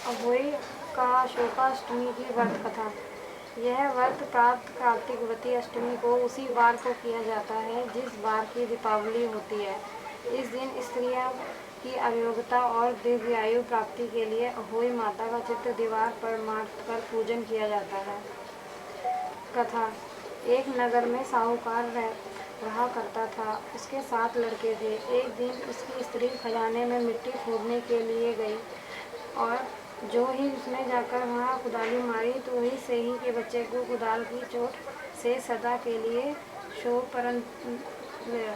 अहोई का शोकाष्टमी की व्रत कथा। यह व्रत प्राप्त कार्तिकवती अष्टमी को उसी बार को किया जाता है जिस बार की दीपावली होती है। इस दिन स्त्रियों की अयोग्यता और दीर्घायु प्राप्ति के लिए अहोई माता का चित्र दीवार पर मार कर पूजन किया जाता है। कथा। एक नगर में साहूकार रहा करता था। उसके 7 लड़के थे। एक दिन उसकी स्त्री खजाने में मिट्टी खोदने के लिए गई और जो ही उसने जाकर वहाँ कुदाली मारी तो वही से ही के बच्चे को कुदाल की चोट से सदा के लिए गया।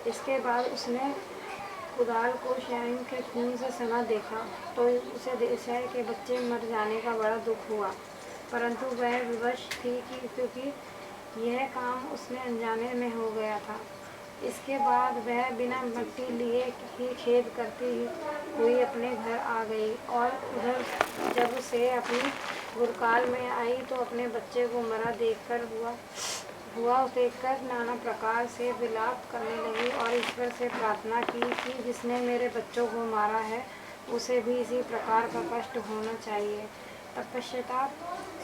इसके बाद उसने कुदाल को स्वयं के खून से सना देखा तो उसे देसाई के बच्चे मर जाने का बड़ा दुख हुआ, परंतु वह विवश थी क्योंकि यह काम उसने अनजाने में हो गया था। इसके बाद वह बिना मिट्टी लिए ही खेद करती हुई अपने घर आ गई और उधर जब उसे अपनी गुरकाल में आई तो अपने बच्चे को मरा देखकर नाना प्रकार से विलाप करने लगी और ईश्वर से प्रार्थना की कि जिसने मेरे बच्चों को मारा है उसे भी इसी प्रकार का कष्ट होना चाहिए। तपस्या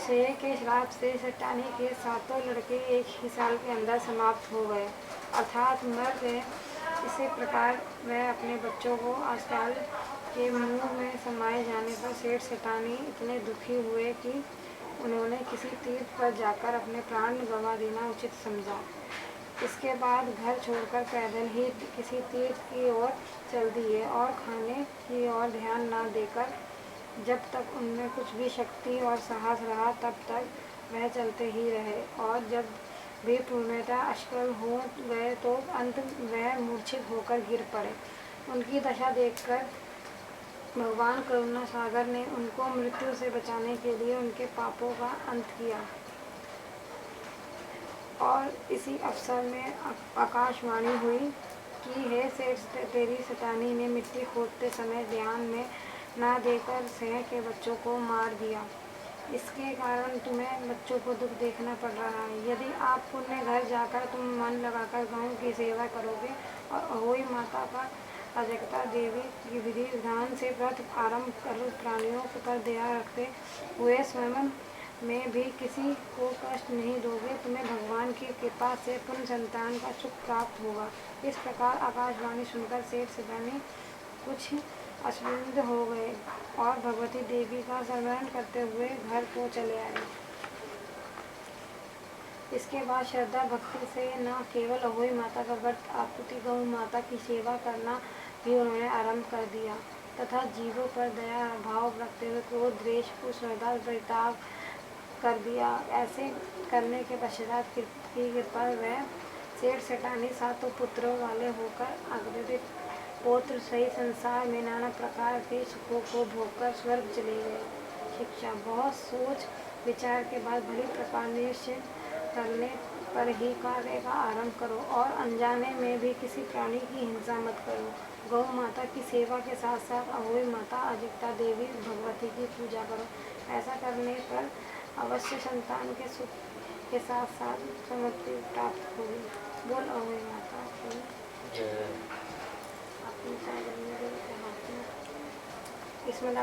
से के श्राप से सटानी के 7 लड़के एक ही साल के अंदर समाप्त हो गए, अर्थात मर गए। इसी प्रकार वह अपने बच्चों को आजकल के मुंह में समाये जाने पर सेठ सटानी इतने दुखी हुए कि उन्होंने किसी तीर्थ पर जाकर अपने प्राण गंवा देना उचित समझा। इसके बाद घर छोड़कर पैदल ही किसी तीर्थ की ओर चल दिए और खाने की ओर ध्यान न देकर जब तक उनमें कुछ भी शक्ति और साहस रहा तब तक वह चलते ही रहे और जब भी पूर्णतः अशक्ल हो गए तो अंत वह मूर्छित होकर गिर पड़े। उनकी दशा देखकर भगवान करुणा सागर ने उनको मृत्यु से बचाने के लिए उनके पापों का अंत किया और इसी अवसर में आकाशवाणी हुई कि हे सेठ, तेरी सटानी ने मिट्टी खोदते समय ध्यान में न देकर सह के बच्चों को मार दिया। इसके कारण तुम्हें बच्चों को दुख देखना पड़ रहा है। यदि आप पुण्य घर जाकर तुम मन लगाकर गांव की सेवा करोगे और अहोई माता का अजगता देवी की विधि विधान से व्रत आरंभ कर प्राणियों पर दया रखते हुए स्वयं में भी किसी को कष्ट नहीं दोगे, तुम्हें भगवान की कृपा से पुण्य संतान का सुख प्राप्त होगा। इस प्रकार आकाशवाणी सुनकर सेठ सटानी कुछ अश्वंध हो गए और भगवती देवी का स्मरण करते हुए घर को चले आए। इसके बाद श्रद्धा भक्ति से न केवल अहोई माता का व्रत आपूर्ति गौ माता की सेवा करना भी उन्होंने आरंभ कर दिया तथा जीवों पर दया भाव रखते हुए क्रोध द्वेष को श्रद्धा परिताप कर दिया। ऐसे करने के पश्चात की कृपा वह सेठ सटानी 7 पुत्रों वाले होकर अग्रदित पौत्र सहित संसार में नाना प्रकार के सुखों को भोगकर स्वर्ग चले गए। शिक्षा। बहुत सोच विचार के बाद भली प्रकार निश्चय करने पर ही कार्य का आरंभ करो और अनजाने में भी किसी प्राणी की हिंसा मत करो। गौ माता की सेवा के साथ साथ अहोई माता अजगता देवी भगवती की पूजा करो। ऐसा करने पर अवश्य संतान के सुख के साथ साथ समृद्धि प्राप्त होगी। बोल अहोई माता की अपनी इसमें